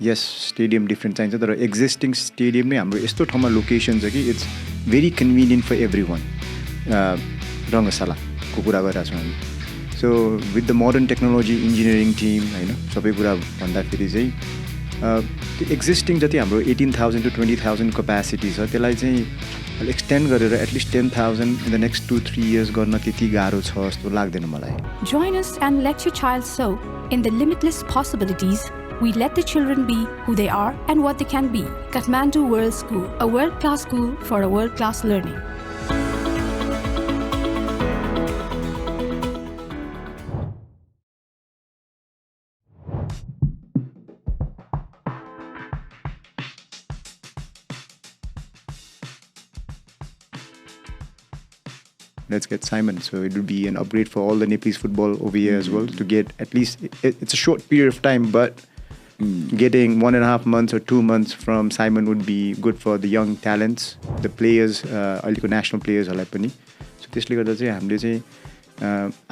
yes, stadium different चाहिन्छ तर existing stadium नै हाम्रो यस्तो ठाउँमा लोकेसन छ कि it's very convenient for everyone. रङ्गशालाको कुरा गरिरहेको छौँ हामी. So with the modern technology engineering team हैन सबै कुरा भन्दाखेरि चाहिँ त्यो existing जति हाम्रो 18,000 to 20,000 capacity छ त्यसलाई चाहिँ extend गरेर at least 10,000 in the next 2-3 years गर्न त्यति गाह्रो छ जस्तो लाग्दैन मलाई. Join us and let your child soar in the limitless possibilities. We let the children be who they are and what they can be. Kathmandu World School, a world-class school for a world-class learning. Let's get Simon. So it would be an upgrade for all the Nepalese football over here as well to get at least, it's a short period of time, but getting 1.5 months or 2 months from Simon would be good for the young talents, the players, अहिलेको national players हरूलाई पनि. So त्यसले गर्दा चाहिँ हामीले चाहिँ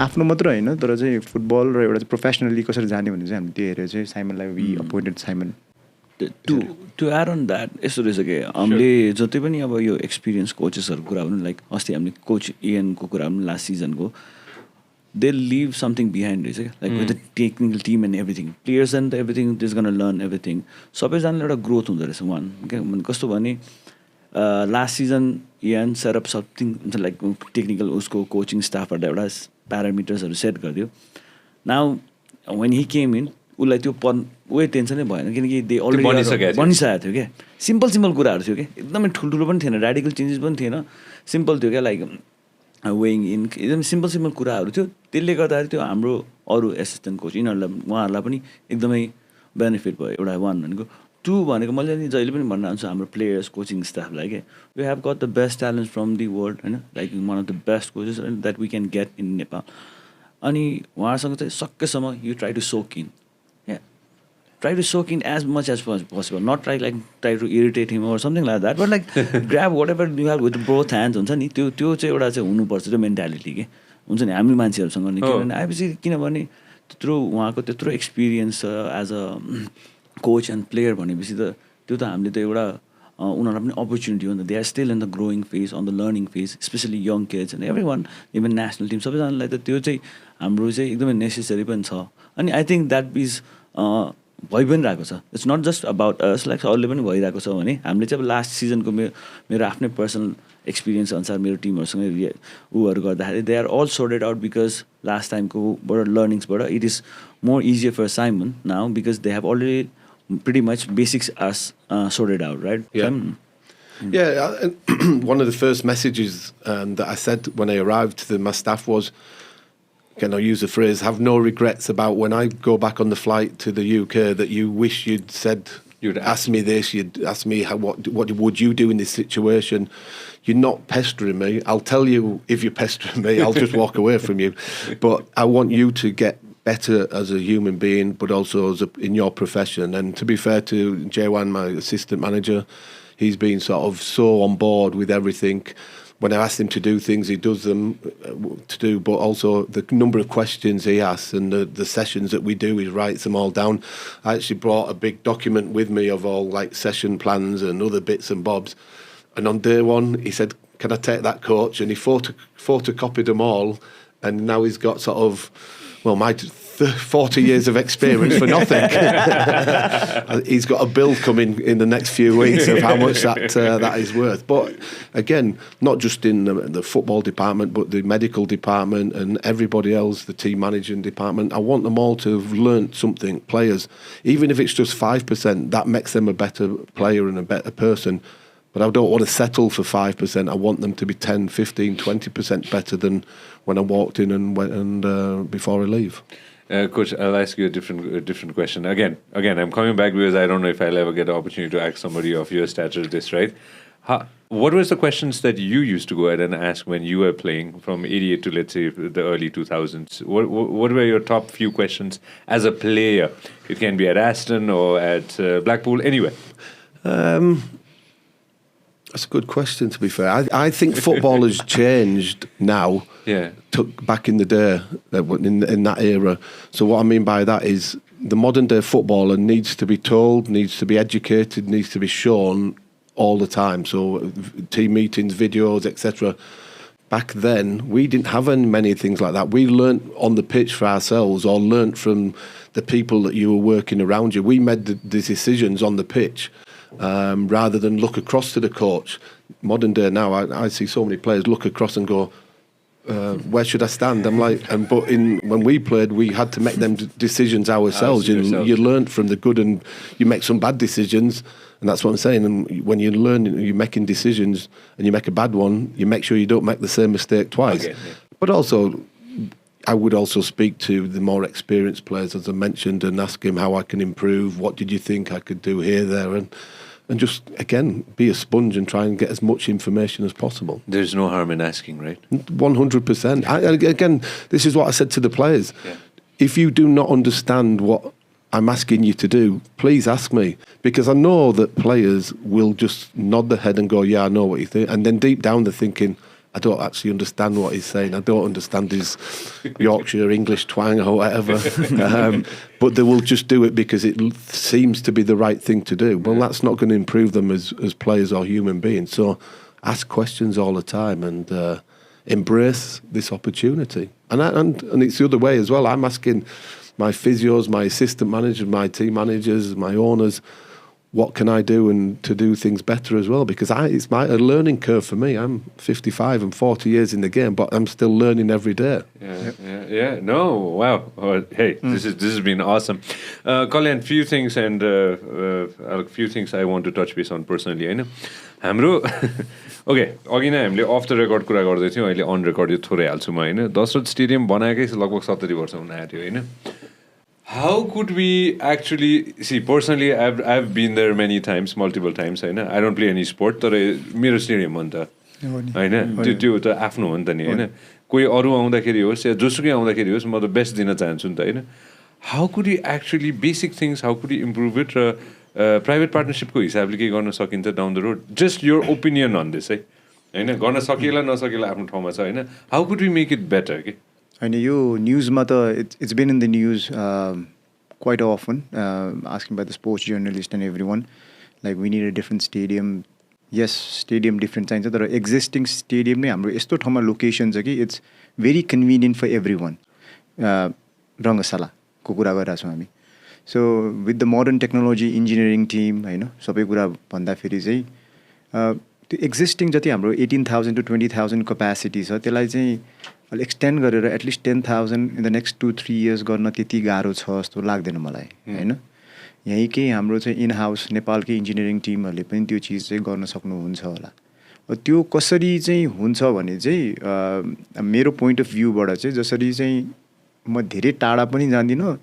आफ्नो मात्र हैन तर चाहिँ फुटबल र एउटा प्रोफेसनली कसरी जाने भन्ने चाहिँ हामीले त्यो हेरेर चाहिँ साइमनलाई we appointed Simon. To add on that, यस्तो रहेछ कि हामीले जति पनि अब यो एक्सपिरियन्स कोचेसहरूको कुरा भनौँ लाइक अस्ति हामीले कोच इयनको कुरा भनौँ लास्ट सिजनको they leave something behind रहेछ क्या like with the technical team and everything players and everything is gonna learn everything सबैजनाले एउटा ग्रोथ हुँदो रहेछ वान क्या कस्तो भने लास्ट सिजन इयन सेटअप समथिङ लाइक टेक्निकल उसको कोचिङ स्टाफबाट एउटा प्यारामिटर्सहरू सेट गरिदियो now when he came in उसलाई त्यो उयो टेन्सनै भएन किनकि दे अलरेडी बनिसकेको थियो क्या सिम्पल कुराहरू थियो क्या एकदमै ठुल्ठुलो पनि थिएन रेडिकल चेन्जेस पनि थिएन सिम्पल थियो क्या लाइक वेइङ इन एकदम सिम्पल कुराहरू थियो त्यसले गर्दाखेरि त्यो हाम्रो अरू एसिस्टेन्ट कोच यिनीहरूलाई उहाँहरूलाई पनि एकदमै बेनिफिट भयो एउटा वान भनेको टू भनेको मैले नि जहिले पनि भन्न चाहन्छु हाम्रो प्लेयर्स कोचिङ स्टाफलाई क्या we have got the best talent from the world होइन like one of the best coaches that we can get in Nepal अनि उहाँहरूसँग चाहिँ सकेसम्म you try to soak in try to soak in as much as possible, not try to irritate him or something like that, but like grab whatever you have with both hands हुन्छ नि त्यो चाहिँ एउटा चाहिँ हुनुपर्छ त्यो mentality के हुन्छ नि हामी मान्छेहरूसँग नि किनभने आएपछि किनभने त्यत्रो उहाँको त्यत्रो एक्सपिरियन्स छ as a coach and player भनेपछि त त्यो त हामीले त एउटा उनीहरूलाई पनि अपर्च्युनिटी हो नि त they are still in the growing phase on the learning phase specially young kids and every one even national team सबैजनालाई त त्यो चाहिँ हाम्रो चाहिँ एकदमै नेसेसरी पनि छ अनि आई थिङ्क द्याट इज भइ पनि रहेको छ it's not just about us like अरूले पनि भइरहेको छ भने हामीले चाहिँ अब लास्ट सिजनको मेरो आफ्नै पर्सनल एक्सपिरियन्स अनुसार मेरो टिमहरूसँग उहरू गर्दाखेरि they are all sorted out because last टाइमकोबाट लर्निङ्सबाट it is more easier for Simon now because they have already pretty much basics are sorted out, right? Yeah. One of the first messages that I said when I arrived to my staff was, can I use the phrase, have no regrets about when I go back on the flight to the UK that you wish you'd said, you'd asked me this, you'd asked me what would you do in this situation. You're not pestering me. I'll tell you if you're pestering me, I'll just walk away from you. But I want you to get better as a human being, but also in your profession. And to be fair to J1, my assistant manager, he's been sort of so on board with everything. When I ask him to do things, he does them to do, but also the number of questions he asks and the sessions that we do, he writes them all down. I actually brought a big document with me of all like session plans and other bits and bobs. And on day one, he said, can I take that coach? And he photocopied them all. And now he's got sort of, well, my 40 years of experience for nothing. He's got a bill coming in the next few weeks of how much that is worth. But again, not just in the football department, but the medical department and everybody else, the team managing department. I want them all to have learnt something, players. Even if it's just 5%, that makes them a better player and a better person. But I don't want to settle for 5%. I want them to be 10, 15, 20% better than when I walked in and before I leave. Coach, I'll ask you a different question. Again, I'm coming back because I don't know if I'll ever get the opportunity to ask somebody of your stature this, right? What was the questions that you used to go ahead and ask when you were playing from 88 to, let's say, the early 2000s? What were your top few questions as a player? It can be at Aston or at Blackpool, anywhere. That's a good question, to be fair. I think football has changed now. Yeah. Back in the day, in that era. So what I mean by that is the modern day footballer needs to be told, needs to be educated, needs to be shown all the time. So team meetings, videos, etc. Back then, we didn't have many things like that. We learnt on the pitch for ourselves, or learnt from the people that you were working around you. We made the decisions on the pitch rather than look across to the coach. Modern day now, I see so many players look across and go, where should I stand? I'm like, but when we played, we had to make them decisions ourselves. You learnt from the good, and you make some bad decisions, and that's what I'm saying. And when you learn, you're making decisions, and you make a bad one, you make sure you don't make the same mistake twice. Okay, yeah. But also, I would also speak to the more experienced players, as I mentioned, and ask him how I can improve. What did you think I could do here, there, and just, again, be a sponge and try and get as much information as possible. There's no harm in asking, right? 100%. Again, this is what I said to the players. Yeah. If you do not understand what I'm asking you to do, please ask me. Because I know that players will just nod their head and go, yeah, I know what you think. And then deep down they're thinking, I don't actually understand what he's saying. I don't understand his Yorkshire English twang or whatever. But they will just do it because it seems to be the right thing to do. Well, that's not going to improve them as players or human beings. So ask questions all the time and embrace this opportunity. And it's the other way as well. I'm asking my physios, my assistant managers, my team managers, my owners, what can I do and to do things better as well? Because it's a learning curve for me. I'm 55 and 40 years in the game, but I'm still learning every day. Yeah. No, wow. Hey, this has been awesome. Kalyan, few things and a few things I want to touch base on personally. I know. Hamro. Okay, अघि नै हामीले of the record कुरा गर्दै थियौँ, अहिले on record यो थोरै हाल्छु म हैन. दशरथ स्टेडियम बनाएकै लगभग 70 वर्ष हुन आयो हैन. How could we actually see? Personally, I've been there many times, multiple times. I don't play any sport, but मेरो stadium हो नि त हैन. त्यो त आफ्नो हो नि त नि हैन. कोही अरु आउँदाखेरि होस् या जोसुकै आउँदाखेरि होस्, म त बेस्ट दिन चाहन्छु नि त हैन. How could you actually basic things? How could you improve it? Private partnership को हिसाबले के गर्न सकिन्छ down the road? Just your opinion on this, हैन. गर्न सकिएला नसकिएला आफ्नो ठाउँमा छ हैन. How could we make it better? Okay? And you newsमा त it's been in the news quite often, asking by the sports journalist and everyone, like we need a different stadium. Yes, stadium different चाहिन्छ, तर existing stadium नै हाम्रो यस्तो ठाउँमा location छ कि it's very convenient for everyone. रङ्गशालाको कुरा गरिरहेको छौँ हामी. So with the modern technology engineering team हैन, सबै कुरा भन्दाखेरि चाहिँ त्यो existing जति हाम्रो 18,000 to 20,000 capacity छ, त्यसलाई चाहिँ एक्सटेन्ड गरेर at least 10,000 in the next 2-3 years गर्न त्यति गाह्रो छ जस्तो लाग्दैन मलाई हैन. यहीँ केही हाम्रो चाहिँ इन हाउस नेपालकै इन्जिनियरिङ टिमहरूले पनि त्यो चिज चाहिँ गर्न सक्नुहुन्छ होला. त्यो कसरी चाहिँ हुन्छ भने चाहिँ मेरो पोइन्ट अफ भ्यूबाट चाहिँ जसरी चाहिँ म धेरै टाढा पनि जान्दिनँ,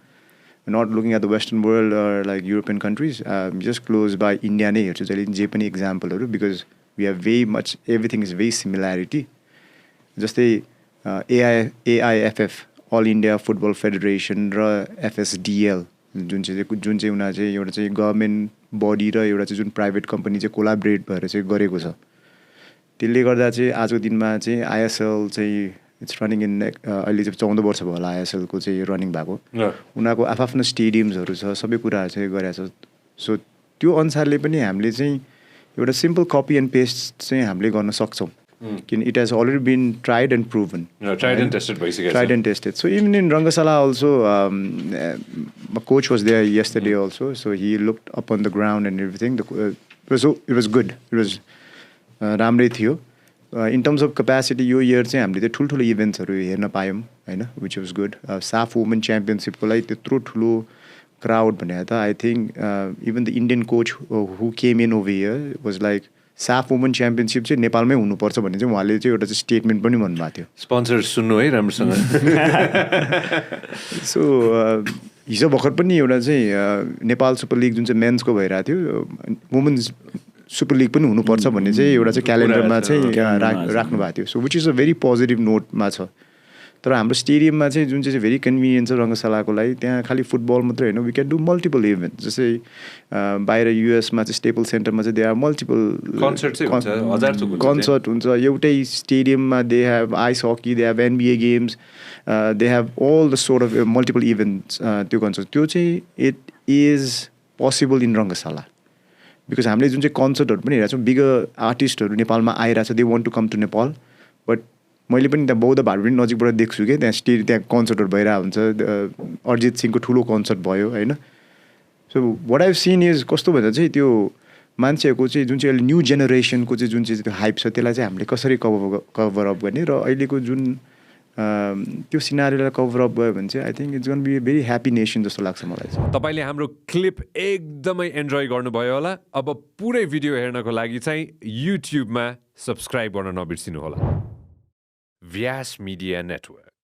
not looking at the western world like European countries, just close by India नै हेर्छु जहिले जे पनि इक्जाम्पलहरू, because we have very much everything is very similarity. जस्तै AIFF all India football federation र FSDL जुन चाहिँ उनीहरू चाहिँ एउटा चाहिँ गभर्मेन्ट बडी र एउटा चाहिँ जुन प्राइभेट कम्पनी चाहिँ कोलाबरेट भएर चाहिँ गरेको छ. त्यसले गर्दा चाहिँ आजको दिनमा चाहिँ ISL चाहिँ इट्स रनिङ इन अहिले चाहिँ 14 वर्ष भयो होला ISL को चाहिँ रनिङ भएको. उनीहरूको आफ्नो स्टेडियम्सहरू छ, सबै कुराहरू चाहिँ गरेको छ. सो त्यो अनुसारले पनि हामीले चाहिँ एउटा सिम्पल कपी एन्ड पेस्ट चाहिँ हामीले गर्न सक्छौँ. It has already been tried and proven. Tried and tested, basically. Tried and tested. So even in Rangasala also, my coach was there yesterday also. So he looked up on the ground and everything. It was good. It was ramrai थियो. In terms of capacity, यो year चाहिँ हामीले त्यो ठुल्ठुलो इभेन्ट्सहरू हेर्न पायौँ हैन, which was good. SAF Women Championship को लागि त्यत्रो ठुलो crowd भनेर त I think even the Indian coach who came in over here was like, SAFF woman championship चाहिँ नेपालमै हुनुपर्छ भन्ने चाहिँ उहाँले चाहिँ एउटा चाहिँ स्टेटमेन्ट पनि भन्नुभएको थियो. स्पोन्सर सुन्नु है राम्रोसँग. सो हिजो भर्खर पनि एउटा चाहिँ नेपाल सुपर लिग जुन चाहिँ मेन्सको भइरहेको थियो, वुमेन्स सुपर लिग पनि हुनुपर्छ भन्ने चाहिँ एउटा चाहिँ क्यालेन्डरमा चाहिँ राख्नु भएको थियो. So which is a very positive नोटमा छ. तर हाम्रो स्टेडियममा चाहिँ जुन चाहिँ भेरी कन्भिनियन्ट छ रङ्गशालाको लागि त्यहाँ खालि फुटबल मात्रै होइन we can do multiple event जस्तै बाहिर युएसमा चाहिँ स्टेपल सेन्टरमा चाहिँ दे आर मल्टिपल कन्सर्ट हुन्छ एउटै स्टेडियममा they have ice hockey they have NBA games they have all the sort of multiple events त्यो कन्सर्ट त्यो चाहिँ it is possible in Rangashala because हामीले जुन चाहिँ कन्सर्टहरू पनि हेरेको छौँ बिगर आर्टिस्टहरू नेपालमा आइरहेको छ they want to come to Nepal but मैले पनि त्यहाँ बौद्ध भाट पनि नजिकबाट देख्छु कि त्यहाँ कन्सर्टहरू भइरहेको हुन्छ अरिजित सिंहको ठुलो कन्सर्ट भयो होइन so what I've seen is कस्तो भन्दा चाहिँ त्यो मान्छेहरूको चाहिँ जुन चाहिँ अहिले न्यू जेनेरेसनको चाहिँ जुन चाहिँ त्यो हाइप छ त्यसलाई चाहिँ हामीले कसरी कभर अप गर्ने र अहिलेको जुन त्यो सिनारीलाई कभर अप गयो भने चाहिँ I think it's gonna be a very happy nation जस्तो लाग्छ मलाई चाहिँ तपाईँले हाम्रो क्लिप एकदमै एन्जोय गर्नुभयो होला अब पुरै भिडियो हेर्नको लागि चाहिँ युट्युबमा सब्सक्राइब गर्न नबिर्सिनु होला व्यास मिडिया नेटवर्क